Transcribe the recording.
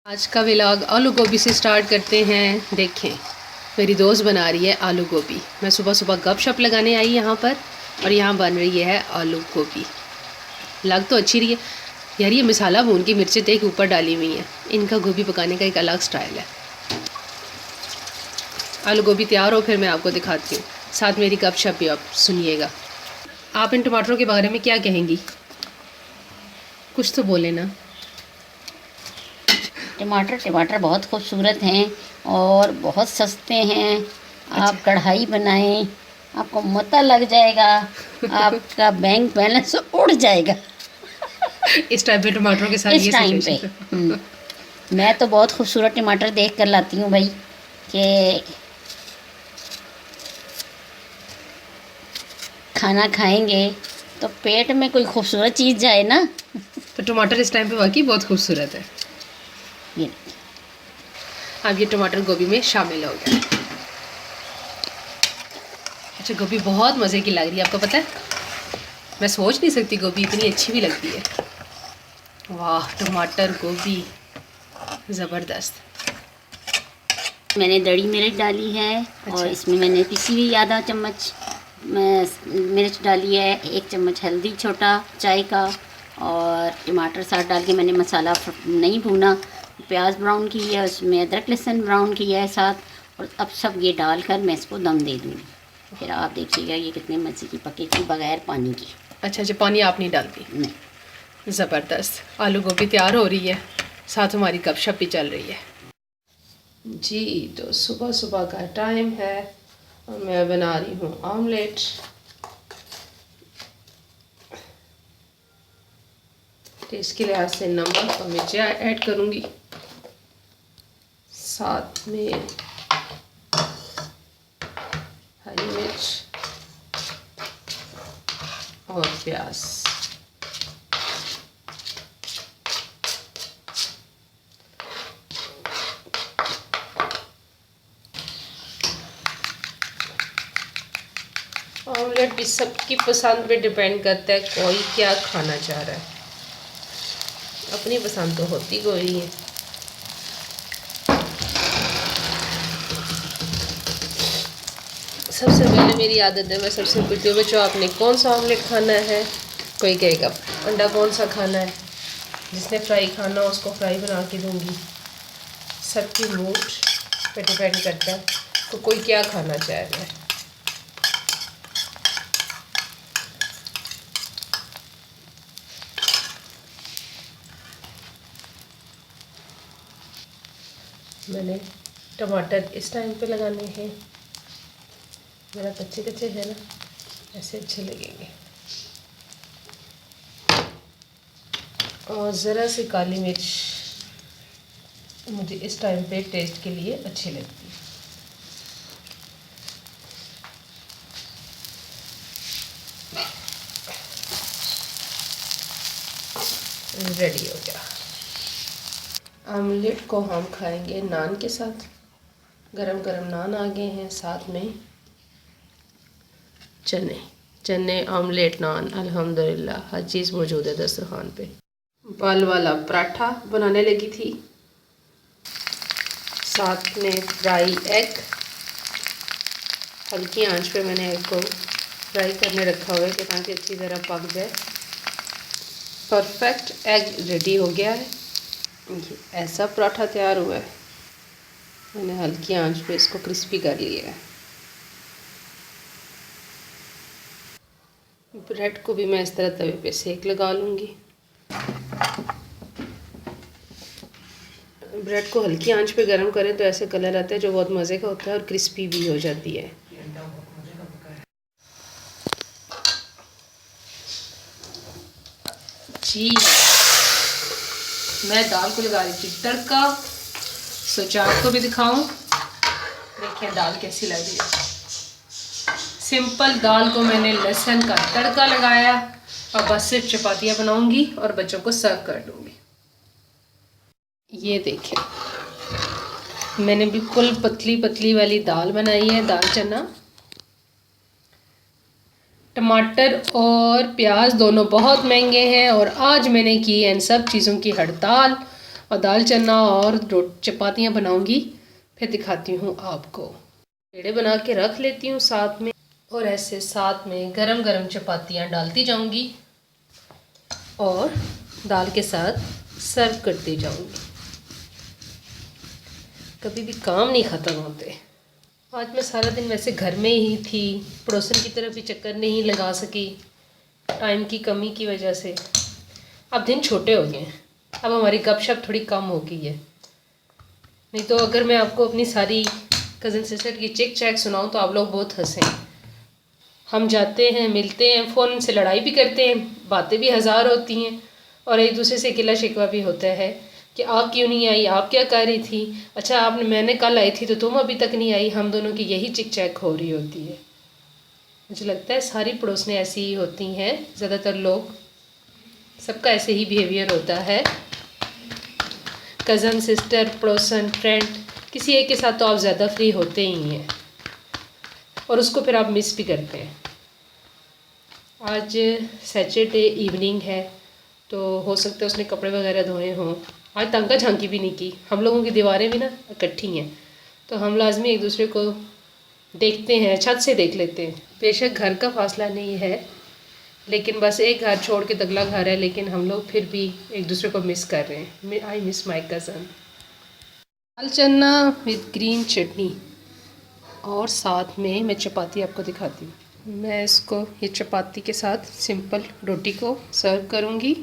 आज का व्लॉग आलू गोभी से स्टार्ट करते हैं। देखें, मेरी दोस्त बना रही है आलू गोभी। मैं सुबह सुबह गपशप लगाने आई यहाँ पर और यहाँ बन रही है आलू गोभी। लग तो अच्छी रही है यार। ये मसाला भून की मिर्चें देख ऊपर डाली हुई हैं। इनका गोभी पकाने का एक अलग स्टाइल है। आलू गोभी तैयार हो फिर मैं आपको दिखाती हूँ। साथ मेरी गपशप भी आप सुनिएगा। आप इन टमाटरों के बारे में क्या कहेंगी? कुछ तो बोले ना। टमाटर बहुत खूबसूरत हैं और बहुत सस्ते हैं। आप कढ़ाई बनाएं, आपको मता लग जाएगा, आपका बैंक बैलेंस उड़ जाएगा इस टाइप पे टमाटरों के साथ इस ये टाइम पे। मैं तो बहुत खूबसूरत टमाटर देख कर लाती हूँ भाई, कि खाना खाएंगे तो पेट में कोई खूबसूरत चीज़ जाए ना। तो टमाटर इस टाइम पे वाकई बहुत खूबसूरत है। ये अब ये टमाटर गोभी में शामिल हो गया। अच्छा, गोभी बहुत मज़े की लग रही है, आपको पता है? मैं सोच नहीं सकती गोभी इतनी अच्छी भी लगती है। वाह, टमाटर गोभी ज़बरदस्त। मैंने दड़ी मिर्च डाली है। अच्छा। और इसमें मैंने पिसी हुई आधा चम्मच मिर्च डाली है, 1 चम्मच हल्दी छोटा चाय का, और टमाटर साथ डाल के मैंने मसाला नहीं भूना। प्याज ब्राउन की है, उसमें अदरक लहसुन ब्राउन किया है साथ। और अब सब ये डालकर मैं इसको दम दे दूँगी। फिर आप देखिएगा ये कितने मज़े की पकेगी बगैर पानी की। अच्छा, पानी आप नहीं डालती? नहीं। ज़बरदस्त। आलू गोभी तैयार हो रही है, साथ हमारी गपशप भी चल रही है जी। तो सुबह सुबह का टाइम है और मैं बना रही हूँ ऑमलेट। टेस्ट के लिहाज से नमक और मिर्ची ऐड करूँगी, साथ में हरी मिर्च और प्याज। ऑमलेट भी सबकी पसंद पे डिपेंड करता है, कोई क्या खाना चाह रहा है। अपनी पसंद तो होती कोई है। सबसे पहले मेरी आदत है, मैं सबसे पूछती हूँ बच्चों आपने कौन सा ऑमलेट खाना है। कोई कहेगा अंडा कौन सा खाना है, जिसने फ्राई खाना हो उसको फ्राई बना के दूँगी। सबकी मूड पे डिपेंड करता है तो कोई क्या खाना चाह रहा है। मैंने टमाटर इस टाइम पे लगाने हैं, ज़रा कच्चे कच्चे है ना, ऐसे अच्छे लगेंगे। और ज़रा सी काली मिर्च मुझे इस टाइम पे टेस्ट के लिए अच्छी लगती है। रेडी हो गया। ऑमलेट को हम खाएंगे नान के साथ। गरम गरम नान आ गए हैं, साथ में चने ऑमलेट नान। अल्हम्दुलिल्लाह हर चीज़ मौजूद है दस्तरखान पे। बाल वाला पराठा बनाने लगी थी, साथ में फ्राई एग। हल्की आंच पे मैंने एग को फ्राई करने रखा हुआ है कि ताकि अच्छी तरह पक जाए। परफेक्ट एग रेडी हो गया है। ये ऐसा पराठा तैयार हुआ है। मैंने हल्की आंच पे इसको क्रिस्पी कर लिया है। ब्रेड को भी मैं इस तरह तवे पे सेक लगा लूँगी। ब्रेड को हल्की आंच पे गरम करें तो ऐसे कलर आता है जो बहुत मज़े का होता है और क्रिस्पी भी हो जाती है। जी, मैं दाल को लगा रही थी तड़का, सोचा आपको भी दिखाऊं। देखिए दाल कैसी लग रही है। सिंपल दाल को मैंने लहसुन का तड़का लगाया और बस सिर्फ चपातियाँ बनाऊंगी और बच्चों को सर्व कर दूंगी। ये देखिए, मैंने बिल्कुल पतली पतली वाली दाल बनाई है, दाल चना। टमाटर और प्याज दोनों बहुत महंगे हैं और आज मैंने की इन सब चीज़ों की हड़ताल और दाल चना और चपातियाँ बनाऊंगी, फिर दिखाती हूँ आपको। पेड़े बना के रख लेती हूँ साथ में, और ऐसे साथ में गरम गरम चपातियाँ डालती जाऊंगी और दाल के साथ सर्व करती जाऊंगी। कभी भी काम नहीं ख़त्म होते। आज मैं सारा दिन वैसे घर में ही थी, पड़ोसन की तरफ भी चक्कर नहीं लगा सकी टाइम की कमी की वजह से। अब दिन छोटे हो गए हैं, अब हमारी गपशप थोड़ी कम हो गई है। नहीं तो अगर मैं आपको अपनी सारी कज़न सिस्टर की चिक चैक सुनाऊं तो आप लोग बहुत हंसें। हम जाते हैं, मिलते हैं, फ़ोन से लड़ाई भी करते हैं, बातें भी हज़ार होती हैं, और एक दूसरे से गिला शिकवा भी होता है कि आप क्यों नहीं आई, आप क्या कर रही थी, अच्छा आपने मैंने कल आई थी तो तुम अभी तक नहीं आई। हम दोनों की यही चिक चैक हो रही होती है। मुझे लगता है सारी पड़ोसनें ऐसी ही होती हैं, ज़्यादातर लोग, सबका ऐसे ही बिहेवियर होता है। कज़न सिस्टर, पड़ोसन, फ्रेंड, किसी एक के साथ तो आप ज़्यादा फ्री होते ही हैं और उसको फिर आप मिस भी करते हैं। आज सैटरडे इवनिंग है तो हो सकता है उसने कपड़े वगैरह धोए हों। आज तंका झांकी भी नहीं की। हम लोगों की दीवारें भी ना इकट्ठी हैं तो हम लाजमी एक दूसरे को देखते हैं, छत से देख लेते हैं। बेशक घर का फासला नहीं है, लेकिन बस एक घर छोड़ के अगला घर है, लेकिन हम लोग फिर भी एक दूसरे को मिस कर रहे हैं। I miss my cousin. दाल चना विद ग्रीन चटनी और साथ में मैं चपाती आपको दिखाती हूँ। मैं इसको ये चपाती के साथ सिंपल रोटी को सर्व करूँगी।